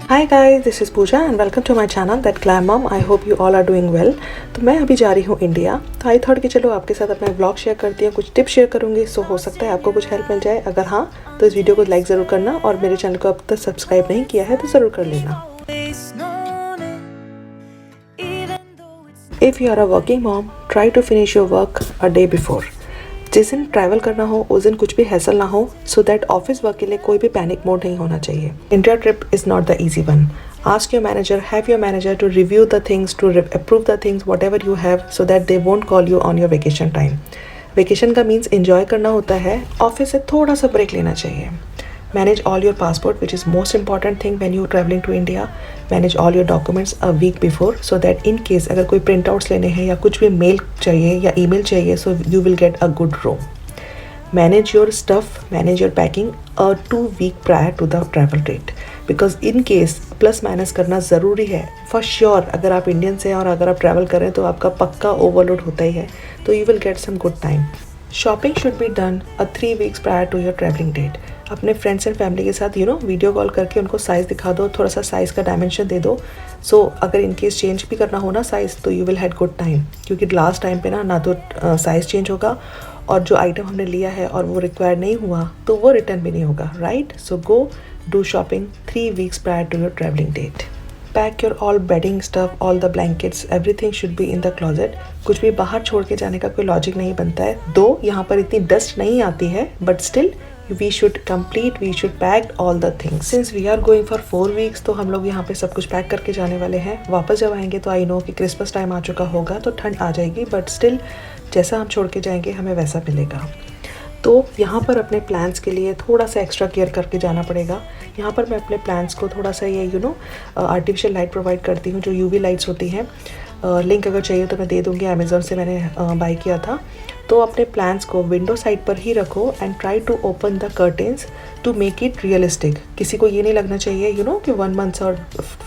Hi guys, this is Pooja and welcome to my channel that glam mom. I hope you all are doing well. तो मैं अभी जा रही हूँ India, तो आई थॉट कि चलो आपके साथ अपना ब्लॉग शेयर करती हूँ, कुछ टिप्स शेयर करूँगी। सो हो सकता है आपको कुछ हेल्प मिल जाए। अगर हाँ तो इस वीडियो को लाइक ज़रूर करना और मेरे चैनल को अब तक सब्सक्राइब नहीं किया है तो ज़रूर कर लेना। If you are a working mom, try to finish your work a day before. जिस दिन ट्रैवल करना हो उस दिन कुछ भी हैसल ना हो, सो दैट ऑफिस वर्क के लिए कोई भी पैनिक मोड नहीं होना चाहिए। India trip is not the easy one. Ask your manager, have your manager to review the things, to approve the things, whatever you have, so that they won't call you on your vacation time. Vacation का means enjoy करना होता है, office से थोड़ा सा break लेना चाहिए। Manage all your passport which is most important thing when you travelling to India. Manage all your documents a week before, so that in case अगर कोई प्रिंट आउट्स लेने हैं या कुछ भी मेल चाहिए या ईमेल चाहिए, so you will get a good row. Manage your stuff, manage your packing a 2 week prior to the travel date, because in case plus minus करना ज़रूरी है फॉर श्योर। अगर आप इंडियन से हैं और अगर आप ट्रैवल करें तो आपका पक्का ओवरलोड होता ही है, तो you will get some good time. Shopping should be done a 3 weeks prior to your travelling date. अपने फ्रेंड्स एंड फैमिली के साथ वीडियो कॉल करके उनको साइज़ दिखा दो, थोड़ा सा साइज़ का डायमेंशन दे दो। सो अगर इन केस चेंज भी करना हो ना साइज़, तो you will had good time, क्योंकि लास्ट टाइम पे ना तो साइज़ चेंज होगा और जो आइटम हमने लिया है और वो रिक्वायर नहीं हुआ तो वो रिटर्न भी नहीं होगा, right. So go do shopping 3 weeks prior to your travelling date. Pack your all bedding stuff, all the blankets, everything should be in the closet. कुछ भी बाहर छोड़ के जाने का कोई लॉजिक नहीं बनता है। दो यहाँ पर इतनी डस्ट नहीं आती है, but still we should pack all the things. Since we are going for 4 weeks, तो हम लोग यहाँ पे सब कुछ पैक करके जाने वाले हैं। वापस जब आएंगे तो आई नो कि क्रिसमस टाइम आ चुका होगा तो ठंड आ जाएगी, बट स्टिल जैसा हम छोड़ के जाएंगे हमें वैसा मिलेगा। तो यहाँ पर अपने प्लान्स के लिए थोड़ा सा एक्स्ट्रा केयर करके जाना पड़ेगा। यहाँ पर मैं अपने प्लान्स को थोड़ा सा ये आर्टिफिशियल लाइट प्रोवाइड करती हूँ, जो यूवी लाइट्स होती हैं। लिंक अगर चाहिए तो मैं दे दूँगी, अमेज़ॉन से मैंने बाई किया था। तो अपने प्लान्स को विंडो साइड पर ही रखो and try to open the curtains to make it realistic. किसी को ये नहीं लगना चाहिए कि 1 month और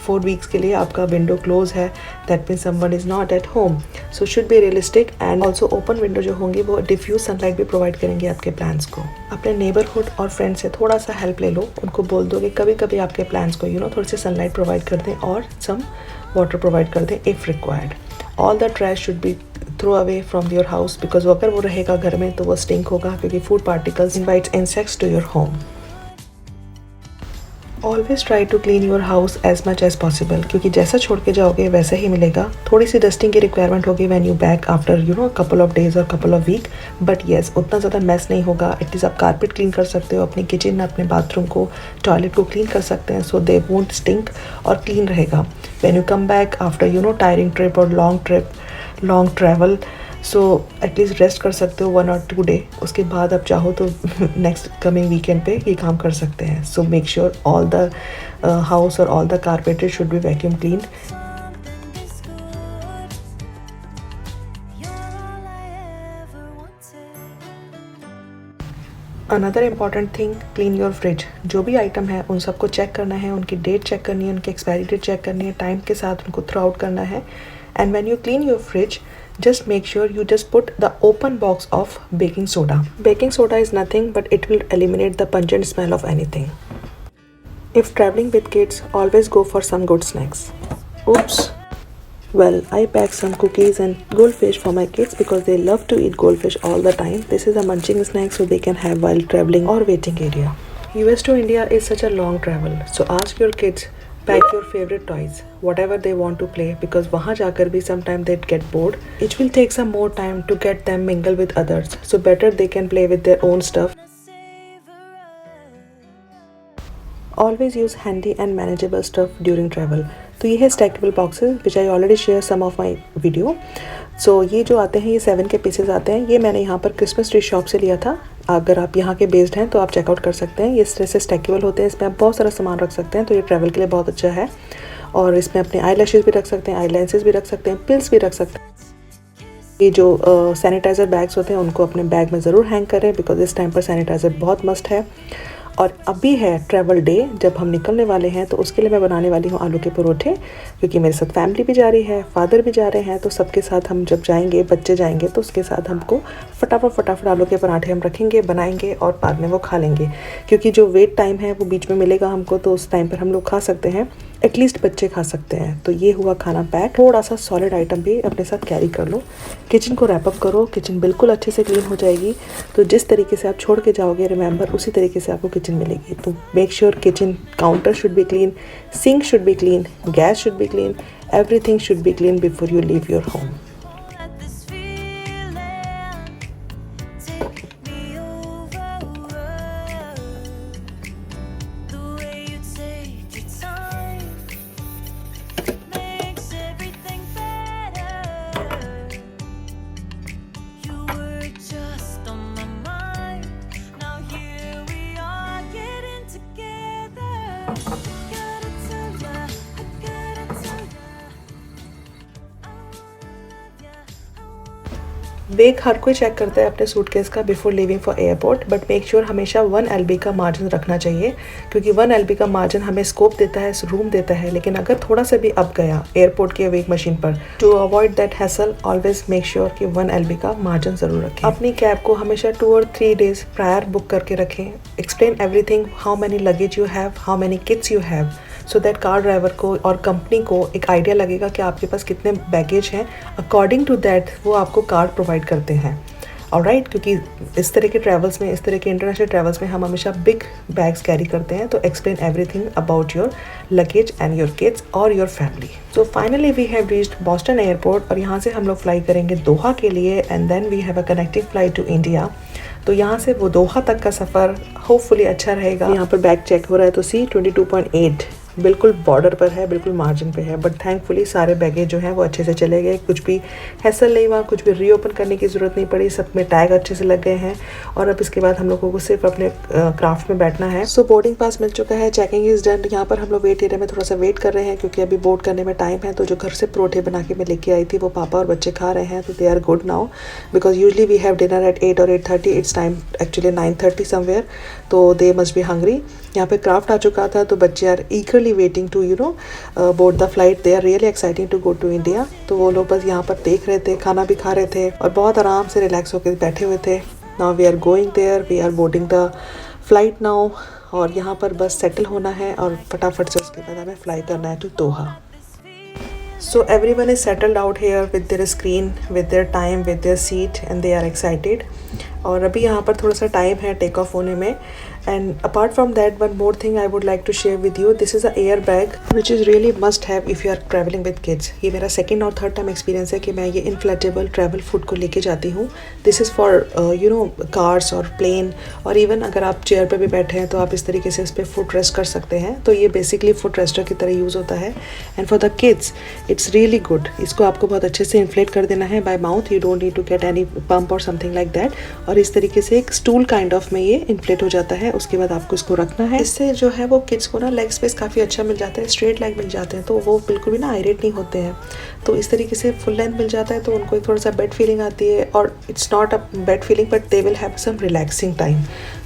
4 weeks के लिए आपका विंडो क्लोज है, that means someone is not at home. So should be realistic and also open window जो होंगी वो डिफ्यूज सनलाइट भी प्रोवाइड करेंगे आपके प्लान्स को। अपने नेबरहुड और फ्रेंड से थोड़ा सा हेल्प ले लो, उनको बोल दो कि कभी कभी आपके प्लान्स को थोड़ी सी सनलाइट प्रोवाइड कर दें और सम वाटर प्रोवाइड कर दें if required. All the trash should be throw away from your house, because अगर वो रहेगा घर में तो वो स्टिंक होगा, क्योंकि food particles invites insects to your home. Always try to clean your house as much as possible, क्योंकि जैसा छोड़ के जाओगे वैसा ही मिलेगा। थोड़ी सी डस्टिंग की रिक्वायरमेंट होगी when you back after couple of days और couple of week, but yes उतना ज़्यादा मैस नहीं होगा। एटलीस्ट आप कारपेट क्लीन कर सकते हो, अपनी किचन, अपने बाथरूम को, टॉयलेट को क्लीन कर सकते हैं, सो दे वोंट स्टिंक और क्लीन रहेगा। When you come back after tiring trip और long travel, so at least rest कर सकते हो 1 or 2 डे। उसके बाद आप चाहो तो नेक्स्ट कमिंग वीकेंड पे ये काम कर सकते हैं। So make sure all the house और all the carpeted should be vacuum clean. Another important thing, clean your fridge. जो भी आइटम है उन सबको चेक करना है, उनकी डेट चेक करनी है, उनकी एक्सपायरी डेट चेक करनी है, टाइम के साथ उनको थ्रो आउट करना है। And when you clean your fridge, just make sure you just put the open box of baking soda. Baking soda is nothing but it will eliminate the pungent smell of anything. If traveling with kids, always go for some good snacks. Oops. Well, I packed some cookies and goldfish for my kids because they love to eat goldfish all the time. This is a munching snack so they can have while traveling or waiting area. US to India is such a long travel, so ask your kids, pack your favorite toys, whatever they want to play, because वहाँ जाकर भी sometime they'd get bored. It will take some more time to get them mingle with others, so better they can play with their own stuff. Always use handy and manageable stuff during travel. तो ये है stackable boxes which I already share some of my video. सो ये जो आते हैं ये 7 के pieces आते हैं। ये मैंने यहाँ पर क्रिसमस ट्री शॉप से लिया था। अगर आप यहाँ के बेस्ड हैं तो आप चेकआउट कर सकते हैं। ये इस तरह से स्टैकेबल होते हैं, इसमें आप बहुत सारा सामान रख सकते हैं, तो ये ट्रैवल के लिए बहुत अच्छा है। और इसमें अपने आई लैशेज़ भी रख सकते हैं, आई लेंसेज भी रख सकते हैं, पिल्स भी रख सकते हैं। ये जो सैनिटाइज़र बैग्स होते हैं उनको अपने बैग में ज़रूर हैंग करें, बिकॉज इस टाइम पर सैनिटाइज़र बहुत मस्ट है। और अभी है ट्रैवल डे, जब हम निकलने वाले हैं तो उसके लिए मैं बनाने वाली हूँ आलू के परोठे, क्योंकि मेरे साथ फैमिली भी जा रही है, फादर भी जा रहे हैं, तो सबके साथ हम जब जाएंगे, बच्चे जाएंगे, तो उसके साथ हमको फटाफट आलू के पराठे हम रखेंगे, बनाएंगे और बाद में वो खा लेंगे। क्योंकि जो वेट टाइम है वो बीच में मिलेगा हमको, तो उस टाइम पर हम लोग खा सकते हैं, एटलीस्ट बच्चे खा सकते हैं। तो ये हुआ खाना पैक। थोड़ा सा सॉलिड आइटम भी अपने साथ कैरी कर लो। किचन को रैप अप करो, किचन बिल्कुल अच्छे से क्लीन हो जाएगी। तो जिस तरीके से आप छोड़ के जाओगे, रिमेंबर उसी तरीके से आपको किचन मिलेगी। तो make sure kitchen counter should be clean, sink should be clean, gas should be clean, everything should be clean before you leave your home. Bag हर कोई चेक करता है अपने सूटकेस का before leaving for airport, but make sure हमेशा 1 LB का margin रखना चाहिए, क्योंकि 1 LB का मार्जिन हमें स्कोप देता है, रूम देता है। लेकिन अगर थोड़ा सा भी अप गया एयरपोर्ट की वेग मशीन पर, to avoid that hassle always make sure कि 1 LB का मार्जिन ज़रूर रखें। अपनी कैब को हमेशा 2 और 3 डेज प्रायर बुक करके रखें। Explain everything, how many luggage you have, how many kids you have, so that car driver को और कंपनी को एक आइडिया लगेगा कि आपके पास कितने बैगेज हैं। अकॉर्डिंग टू दैट वो आपको कार्ड प्रोवाइड करते हैं। ऑलराइट, क्योंकि इस तरह के ट्रैवल्स में, इस तरह के इंटरनेशनल ट्रैवल्स में हम हमेशा बिग बैग्स कैरी करते हैं। तो explain everything about your luggage and your kids और your family. So finally we have reached Boston airport, और यहाँ से हम लोग फ्लाई करेंगे दोहा के लिए, and then we have a connecting flight to India. तो यहाँ से वो दोहा तक का सफ़र होपफुली अच्छा रहेगा। यहाँ पर बैग चेक हो रहा है तो सी 22.8 बिल्कुल बॉर्डर पर है, बिल्कुल मार्जिन पे है, बट थैंकफुली सारे बैगेज जो हैं वो अच्छे से चले गए। कुछ भी हैसल नहीं हुआ, कुछ भी रीओपन करने की ज़रूरत नहीं पड़ी, सब में टैग अच्छे से लग गए हैं। और अब इसके बाद हम लोगों को सिर्फ अपने क्राफ्ट में बैठना है। सो बोर्डिंग पास मिल चुका है, चेकिंग इज़ डन। यहाँ पर हम लोग वेट एरिया में थोड़ा सा वेट कर रहे हैं, क्योंकि अभी बोर्ड करने में टाइम है। तो जो घर से परोठे बना के मैं लेके आई थी वो पापा और बच्चे खा रहे हैं, तो they are good now, because usually we have dinner at 8 और 8:30, इट्स टाइम एक्चुअली 9:30 समवेयर, तो दे मस्ट बी हंग्री। यहाँ पे क्राफ्ट आ चुका था, तो बच्चे are eagerly waiting to board the flight. They are really exciting to go to India. तो वो लोग बस यहाँ पर देख रहे थे, खाना भी खा रहे थे और बहुत आराम से रिलैक्स होकर बैठे हुए थे। Now we are going there, we are boarding the flight now, और यहाँ पर बस सेटल होना है और फटाफट से उसके बाद हमें फ्लाई करना है to Doha. So everyone is settled out here with their screen, with their time, with their seat, and they are excited. और अभी यहाँ पर थोड़ा सा टाइम है टेक ऑफ होने में। And apart from that, one more thing I would like to share with you, this is a air bag which is really must have if you are travelling with kids. ये मेरा second और third time experience है कि मैं ये inflatable travel food को लेके जाती हूँ। दिस इज़ फॉर कार्स और प्लेन, और इवन अगर आप चेयर पर भी बैठे हैं तो आप इस तरीके से इस पर फुट रेस्ट कर सकते हैं। तो ये बेसिकली फुट रेस्टर की तरह यूज़ होता है। And for the kids it's really good. इसको आपको बहुत अच्छे से इन्फ्लेट कर देना है by mouth, you don't need to get any pump और समथिंग लाइक दैट। और इस तरीके से एक स्टूल काइंड ऑफ में ये इन्फ्लेट हो जाता है। उसके बाद आपको इसको रखना है। इससे जो है वो किड्स को ना लेग स्पेस काफ़ी अच्छा मिल जाता है, स्ट्रेट लेग मिल जाते हैं, तो वो बिल्कुल भी ना आयरेट नहीं होते हैं। तो इस तरीके से फुल लेंथ मिल जाता है, तो उनको एक थोड़ा सा बेड फीलिंग आती है। और it's not a bad feeling, but they will have some relaxing time,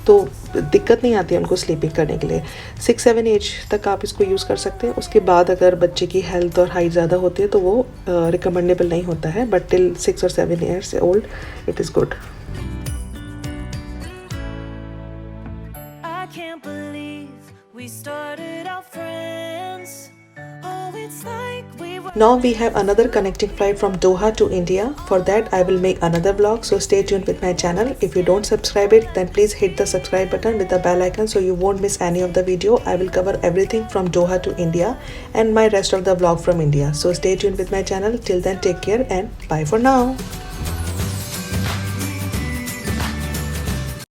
तो दिक्कत नहीं आती है उनको स्लीपिंग करने के लिए। 6-7 एज तक आप इसको यूज़ कर सकते हैं। उसके बाद अगर बच्चे की हेल्थ और हाइट ज़्यादा होती है तो वो रिकमेंडेबल नहीं होता है, बट टिल 6 और 7 years old it is good. Now we have another connecting flight from Doha to India. For that I will make another vlog, so stay tuned with my channel. If you don't subscribe it, then please hit the subscribe button with the bell icon so you won't miss any of the video. I will cover everything from Doha to India and my rest of the vlog from India. So stay tuned with my channel. Till then, take care and bye for now.